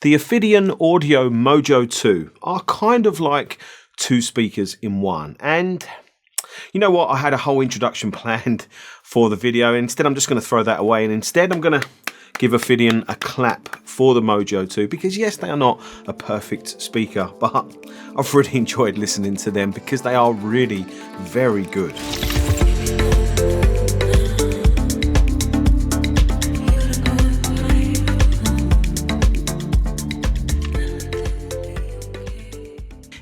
The Ophidian Audio Mojo 2 are kind of like two speakers in one. And you know what? I had a whole introduction planned for the video. Instead, I'm just going to throw that away. And instead, I'm going to give Ophidian a clap for the Mojo 2 because yes, they are not a perfect speaker, but I've really enjoyed listening to them because they are really very good.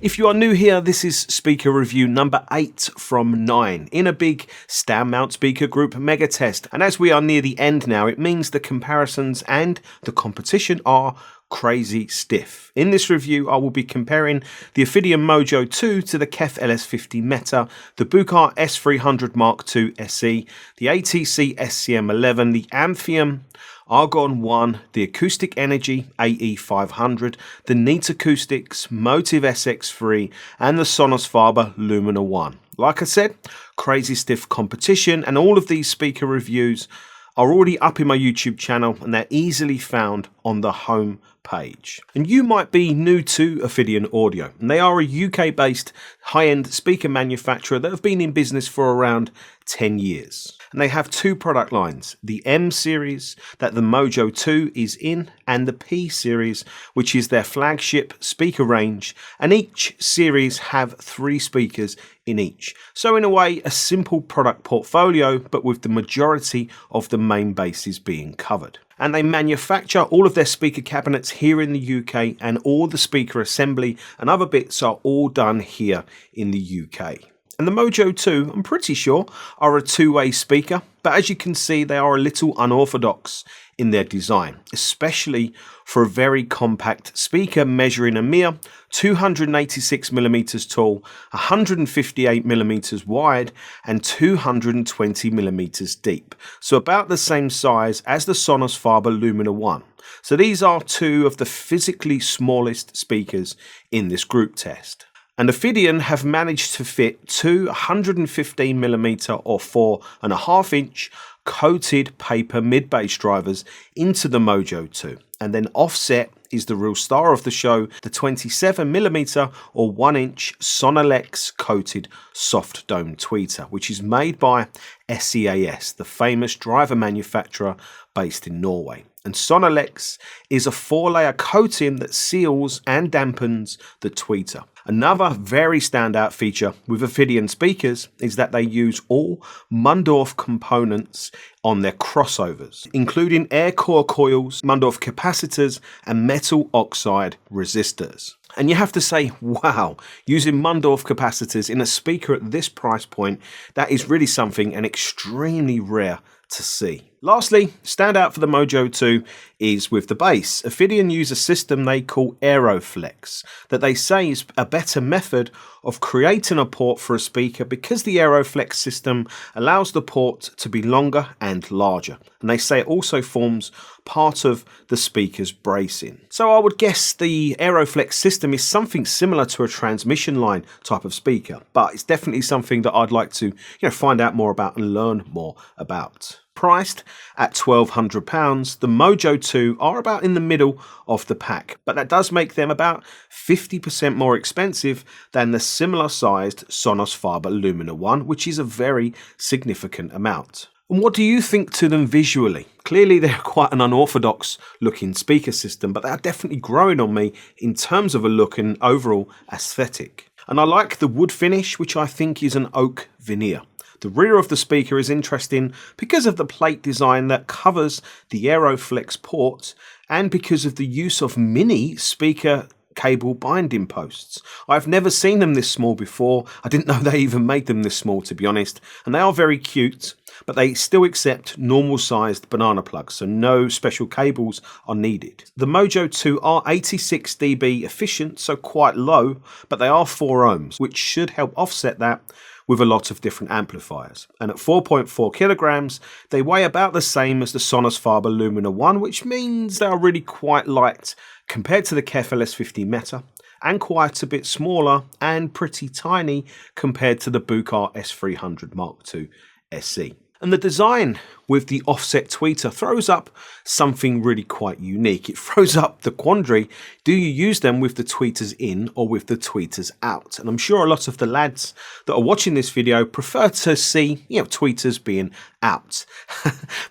If you are new here, this is speaker review number 8 from 9 in a big Stand Mount speaker group mega test. And as we are near the end now, it means the comparisons and the competition are crazy stiff. In this review, I will be comparing the Ophidian Mojo 2 to the KEF LS50 META, the Buchardt S300 Mark II SE, the ATC SCM11, the Amphion, Argon1, the Acoustic Energy AE500, the Neat Acoustics, Motive SX3 and the Sonus Faber Lumina 1. Like I said, crazy stiff competition, and all of these speaker reviews are already up in my YouTube channel and they're easily found on the home page. And you might be new to Ophidian Audio, and they are a UK based high-end speaker manufacturer that have been in business for around 10 years. And they have two product lines, the M series that the Mojo 2 is in, and the P series, which is their flagship speaker range, and each series have 3 speakers in each. So in a way, a simple product portfolio, but with the majority of the main bases being covered. And they manufacture all of their speaker cabinets here in the UK, and all the speaker assembly and other bits are all done here in the UK. And the Mojo 2, I'm pretty sure, are a two-way speaker, but as you can see, they are a little unorthodox in their design, especially for a very compact speaker measuring a mere 286mm tall, 158mm wide, and 220mm deep. So about the same size as the Sonus Faber Lumina 1. So these are two of the physically smallest speakers in this group test. And Ophidian have managed to fit two 115mm or 4.5 inch coated paper mid-bass drivers into the Mojo 2. And then offset is the real star of the show, the 27mm or 1 inch Sonus coated soft dome tweeter, which is made by SAS, the famous driver manufacturer based in Norway. And Sonus is a 4-layer coating that seals and dampens the tweeter. Another very standout feature with Ophidian speakers is that they use all Mundorf components on their crossovers, including air core coils, Mundorf capacitors and metal oxide resistors. And you have to say, wow, using Mundorf capacitors in a speaker at this price point, that is really something and extremely rare to see. Lastly, standout for the Mojo 2 is with the bass. Ophidian use a system they call Aeroflex that they say is a better method of creating a port for a speaker because the Aeroflex system allows the port to be longer and larger. And they say it also forms part of the speaker's bracing. So I would guess the Aeroflex system is something similar to a transmission line type of speaker, but it's definitely something that I'd like to find out more about and learn more about. Priced at £1,200, the Mojo 2 are about in the middle of the pack, but that does make them about 50% more expensive than the similar sized Sonus Faber Lumina 1, which is a very significant amount. And what do you think to them visually? Clearly they're quite an unorthodox looking speaker system, but they are definitely growing on me in terms of a look and overall aesthetic. And I like the wood finish, which I think is an oak veneer. The rear of the speaker is interesting because of the plate design that covers the Aeroflex port and because of the use of mini speaker cable binding posts. I've never seen them this small before. I didn't know they even made them this small, to be honest, and they are very cute, but they still accept normal sized banana plugs, so no special cables are needed. The Mojo 2 are 86 dB efficient, so quite low, but they are 4 ohms, which should help offset that with a lot of different amplifiers. And at 4.4 kilograms, they weigh about the same as the Sonus Faber Lumina 1, which means they are really quite light compared to the KEF LS50 META, and quite a bit smaller and pretty tiny compared to the Buchardt S300 Mark II SE. And the design with the offset tweeter throws up something really quite unique. It throws up the quandary, do you use them with the tweeters in or with the tweeters out? And I'm sure a lot of the lads that are watching this video prefer to see, tweeters being out.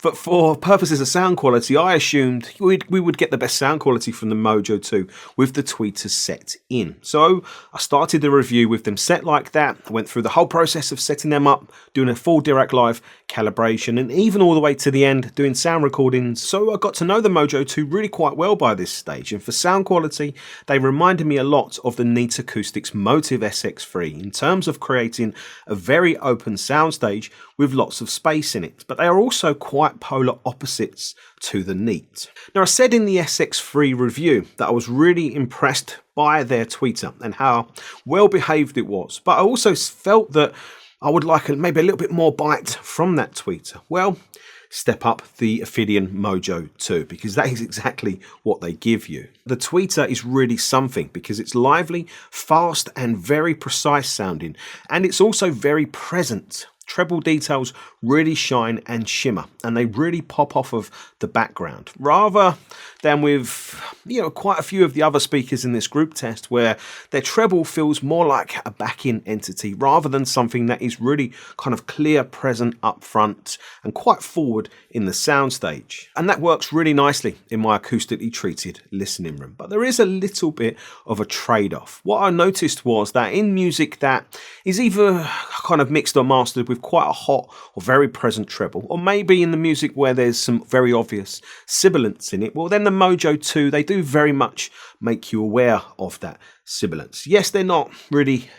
But for purposes of sound quality, I assumed we would get the best sound quality from the Mojo 2 with the tweeters set in. So I started the review with them set like that. I went through the whole process of setting them up, doing a full direct live calibration, and even all the way to the end doing sound recordings. So I got to know the Mojo 2 really quite well by this stage, and for sound quality they reminded me a lot of the neat Acoustics Motive SX3 in terms of creating a very open soundstage with lots of space in it, but they are also quite polar opposites to the Neat. Now I said in the SX3 review that I was really impressed by their tweeter and how well behaved it was, but I also felt that I would like maybe a little bit more bite from that tweeter. Well, step up the Ophidian Mojo 2, because that is exactly what they give you. The tweeter is really something because it's lively, fast and very precise sounding, and it's also very present. Treble details really shine and shimmer, and they really pop off of the background, rather than with quite a few of the other speakers in this group test where their treble feels more like a back-in entity rather than something that is really kind of clear, present up front and quite forward in the soundstage. And that works really nicely in my acoustically treated listening room. But there is a little bit of a trade-off. What I noticed was that in music that is either kind of mixed or mastered with quite a hot or very present treble, or maybe in the music where there's some very obvious sibilance in it, well then the Mojo 2, they do very much make you aware of that sibilance. Yes, they're not really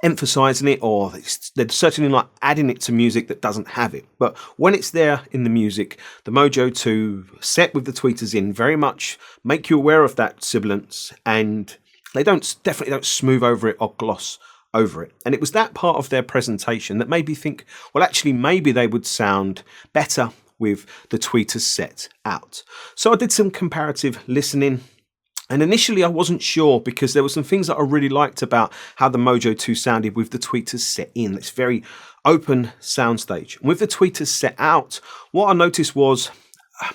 emphasizing it, or they're certainly not adding it to music that doesn't have it, but when it's there in the music, the Mojo 2 set with the tweeters in very much make you aware of that sibilance, and they definitely don't smooth over it or gloss over it. And it was that part of their presentation that made me think, well actually maybe they would sound better with the tweeters set out. So I did some comparative listening, and initially I wasn't sure because there were some things that I really liked about how the Mojo 2 sounded with the tweeters set in. It's very open soundstage. And with the tweeters set out, what I noticed was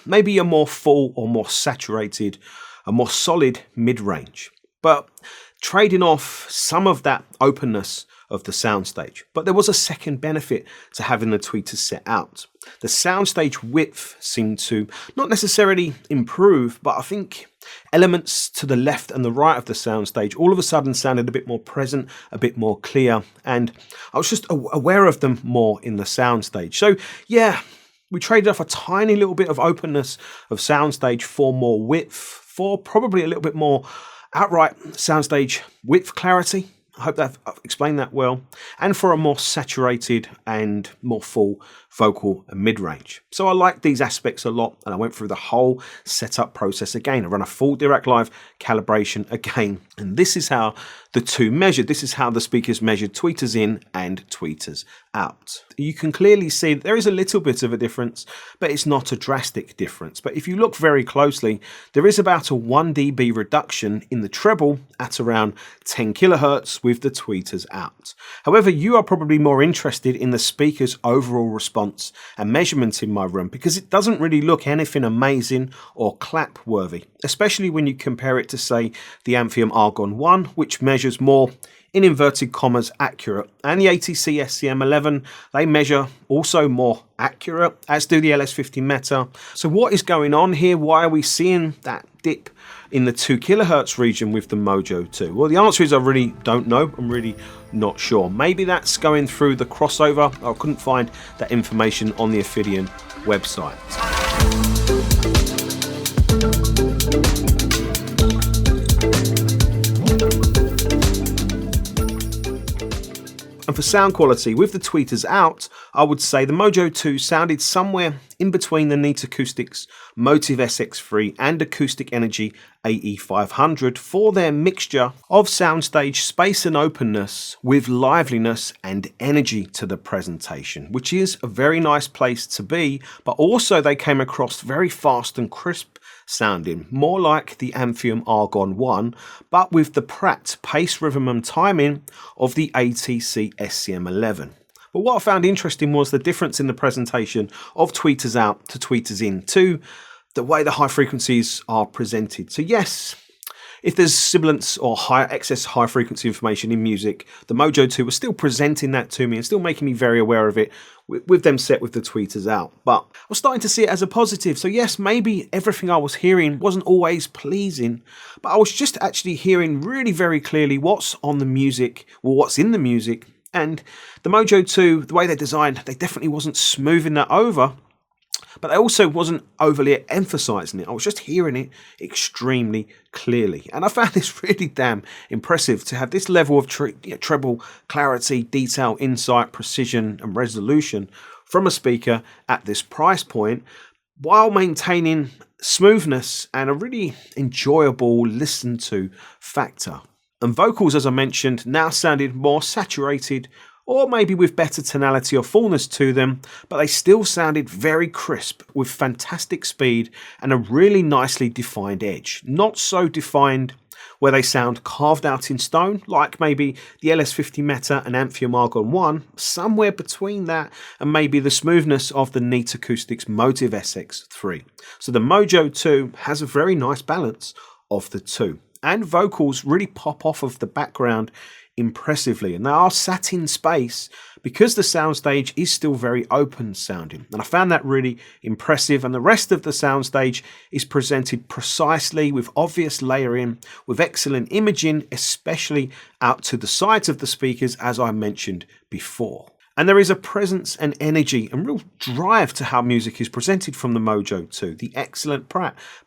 maybe a more full or more saturated, a more solid mid-range, but trading off some of that openness of the soundstage. But there was a second benefit to having the tweeters set out. The soundstage width seemed to not necessarily improve, but I think elements to the left and the right of the soundstage all of a sudden sounded a bit more present, a bit more clear, and I was just aware of them more in the soundstage. So yeah, we traded off a tiny little bit of openness of soundstage for more width, for probably a little bit more outright soundstage width clarity. I hope that I've explained that well, and for a more saturated and more full vocal and mid-range. So I like these aspects a lot, and I went through the whole setup process again. I ran a full direct live calibration again, and this is how the two measured. This is how the speakers measured tweeters in and tweeters out. You can clearly see that there is a little bit of a difference, but it's not a drastic difference. But if you look very closely, there is about a 1 dB reduction in the treble at around 10 kilohertz with the tweeters out. However, you are probably more interested in the speaker's overall response and measurement in my room, because it doesn't really look anything amazing or clap worthy, especially when you compare it to, say, the Amphion Argon1, which measures more in inverted commas accurate, and the ATC SCM11, they measure also more accurate, as do the LS50 META. So what is going on here? Why are we seeing that dip in the 2 kilohertz region with the Mojo 2? Well, the answer is I really don't know. I'm really not sure. Maybe that's going through the crossover. I couldn't find that information on the Ophidian website. And for sound quality, with the tweeters out, I would say the Mojo 2 sounded somewhere in between the Neat Acoustics Motive SX3 and Acoustic Energy AE500 for their mixture of soundstage space and openness with liveliness and energy to the presentation, which is a very nice place to be, but also they came across very fast and crisp sounding, more like the Amphion Argon1, but with the Pratt pace, rhythm and timing of the ATC SCM11. But what I found interesting was the difference in the presentation of tweeters out to tweeters in, to the way the high frequencies are presented. So yes, if there's sibilance or excess high frequency information in music, the Mojo 2 was still presenting that to me and still making me very aware of it with them set with the tweeters out. But I was starting to see it as a positive. So yes, maybe everything I was hearing wasn't always pleasing, but I was just actually hearing really very clearly what's on the music, or what's in the music. And the Mojo 2, the way they're designed, they definitely wasn't smoothing that over, but they also wasn't overly emphasizing it. I was just hearing it extremely clearly. And I found this really damn impressive to have this level of treble clarity, detail, insight, precision and resolution from a speaker at this price point, while maintaining smoothness and a really enjoyable listen to factor. And vocals, as I mentioned, now sounded more saturated, or maybe with better tonality or fullness to them, but they still sounded very crisp with fantastic speed and a really nicely defined edge. Not so defined where they sound carved out in stone, like maybe the LS50 META and Amphion Argon1, somewhere between that and maybe the smoothness of the neat Acoustics Motive SX3. So the Mojo 2 has a very nice balance of the two. And vocals really pop off of the background impressively, and they are sat in space because the soundstage is still very open sounding, and I found that really impressive. And the rest of the soundstage is presented precisely with obvious layering, with excellent imaging, especially out to the sides of the speakers, as I mentioned before. And there is a presence and energy and real drive to how music is presented from the Mojo 2. The excellent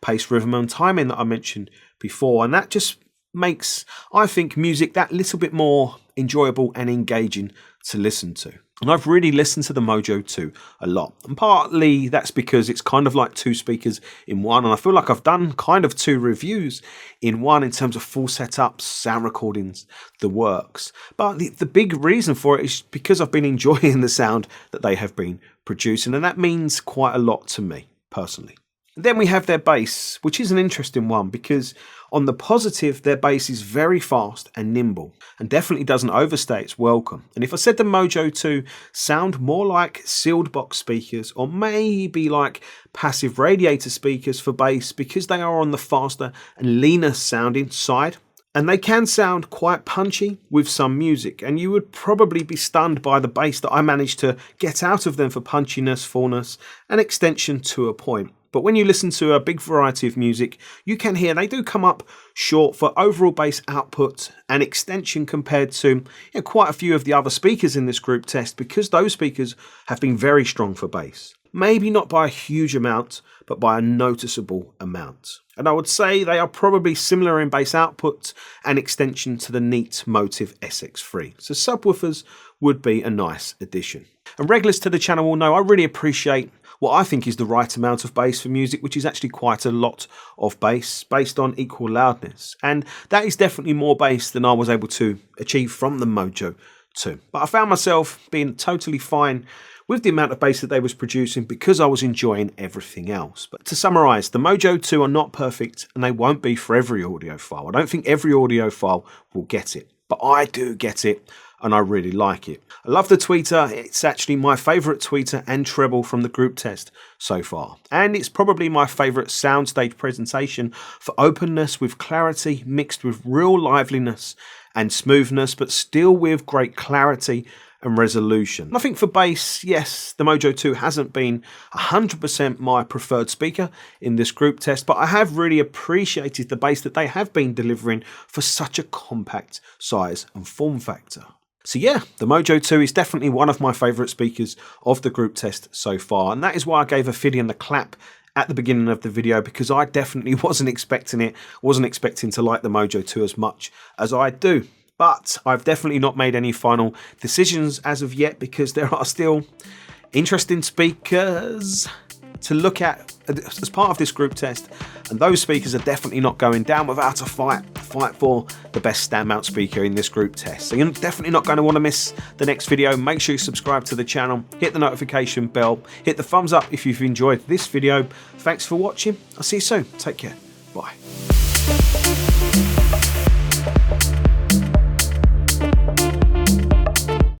pace, rhythm and timing that I mentioned before, and that just makes, I think, music that little bit more enjoyable and engaging to listen to. And I've really listened to the Mojo 2 a lot, and partly that's because it's kind of like two speakers in one, and I feel like I've done kind of two reviews in one in terms of full setups, sound recordings, the works. But the big reason for it is because I've been enjoying the sound that they have been producing, and that means quite a lot to me personally. Then we have their bass, which is an interesting one because on the positive, their bass is very fast and nimble and definitely doesn't overstay its welcome. And if I said the Mojo 2 sound more like sealed box speakers or maybe like passive radiator speakers for bass, because they are on the faster and leaner sounding side, and they can sound quite punchy with some music, and you would probably be stunned by the bass that I managed to get out of them for punchiness, fullness and extension to a point. But when you listen to a big variety of music, you can hear they do come up short for overall bass output and extension compared to quite a few of the other speakers in this group test, because those speakers have been very strong for bass. Maybe not by a huge amount, but by a noticeable amount. And I would say they are probably similar in bass output and extension to the neat Motive SX3. So subwoofers would be a nice addition. And regulars to the channel will know I really appreciate what I think is the right amount of bass for music, which is actually quite a lot of bass based on equal loudness. And that is definitely more bass than I was able to achieve from the Mojo 2. But I found myself being totally fine with the amount of bass that they was producing because I was enjoying everything else. But to summarise, the Mojo 2 are not perfect and they won't be for every audiophile. I don't think every audiophile will get it, but I do get it and I really like it. I love the tweeter. It's actually my favourite tweeter and treble from the group test so far. And it's probably my favourite soundstage presentation for openness with clarity mixed with real liveliness and smoothness, but still with great clarity and resolution. And I think for bass, yes, the Mojo 2 hasn't been 100% my preferred speaker in this group test, but I have really appreciated the bass that they have been delivering for such a compact size and form factor. So yeah, the Mojo 2 is definitely one of my favourite speakers of the group test so far, and that is why I gave Ophidian the clap at the beginning of the video, because I definitely wasn't expecting to like the Mojo 2 as much as I do. But I've definitely not made any final decisions as of yet, because there are still interesting speakers to look at as part of this group test, and those speakers are definitely not going down without a fight for the best stand mount speaker in this group test. So you're definitely not going to want to miss the next video. Make sure you subscribe to the channel, hit the notification bell, hit the thumbs up if you've enjoyed this video. Thanks for watching. I'll see you soon. Take care. Bye.